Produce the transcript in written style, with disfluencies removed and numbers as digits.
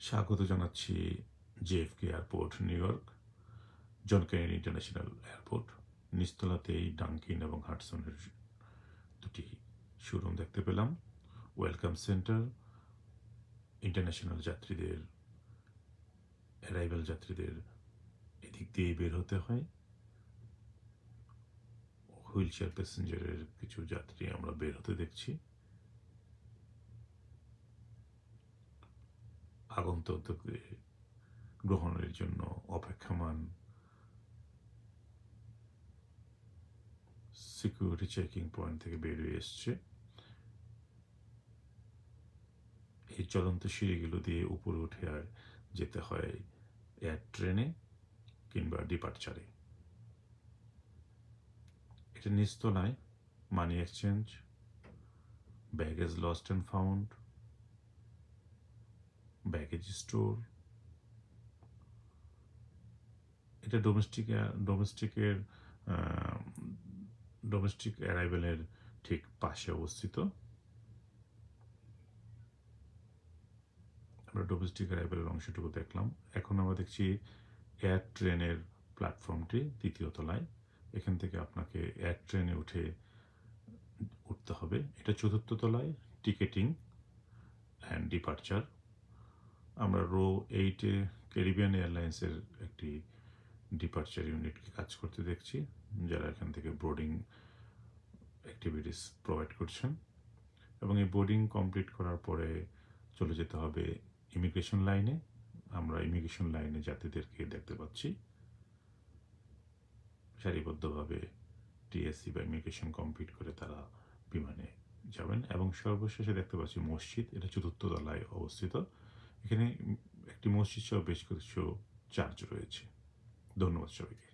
স্বাগত জানাচ্ছি JFK airport, New York, John Kennedy international airport. নিচতলাতেই ডাঙ্কিন এবং হাডসনের দুটি শোরুম দেখতে পেলাম। ওয়েলকাম সেন্টার ইন্টারন্যাশনাল যাত্রীদের, অ্যারাইভাল যাত্রীদের এদিক দিয়ে বের হতে হয়। হুইল চেয়ার প্যাসেঞ্জারের কিছু যাত্রী আমরা বের হতে দেখছি। আগন্তুকদের গ্রহণের জন্য অপেক্ষমান সিকিউরিটি চেকিং পয়েন্ট থেকে বেরিয়ে এসছে। এই চলন্ত সিঁড়িগুলো দিয়ে উপরে উঠে আর যেতে হয় এয়ার ট্রেনে কিংবা ডিপার্চারে। এটা নিচতলায় money exchange, baggage lost and found, baggage store. এটা ডোমেস্টিক অ্যারাইভেলের ঠিক পাশে অবস্থিত। আমরা ডোমেস্টিক অ্যারাইভেলের অংশটুকু দেখলাম। এখন আমরা দেখছি এয়ার ট্রেনের প্ল্যাটফর্মটি দ্বিতীয় তলায়। এখান থেকে আপনাকে এয়ার ট্রেনে উঠতে হবে। এটা চতুর্থ তলায়, টিকেটিং অ্যান্ড ডিপার্চার। আমরা রো 8-এ ক্যারিবিয়ান এয়ারলাইন্সের একটি ডিপার্চার ইউনিটকে কাজ করতে দেখছি, যারা এখান থেকে বোর্ডিং অ্যাক্টিভিটিস প্রোভাইড করছেন। এবং এই বোর্ডিং কমপ্লিট করার পরে চলে যেতে হবে ইমিগ্রেশন লাইনে। আমরা ইমিগ্রেশন লাইনে যাত্রীদেরকে দেখতে পাচ্ছি সারিবদ্ধভাবে টিএসসি বা ইমিগ্রেশন কমপ্লিট করে তারা বিমানে যাবেন। এবং সর্বশেষে দেখতে পাচ্ছি মসজিদ, এটা চতুর্থ তলায় অবস্থিত। এখানে একটি মসজিদ সহ বেশ কিছু চার্চ রয়েছে। ধন্যবাদ সবাইকে।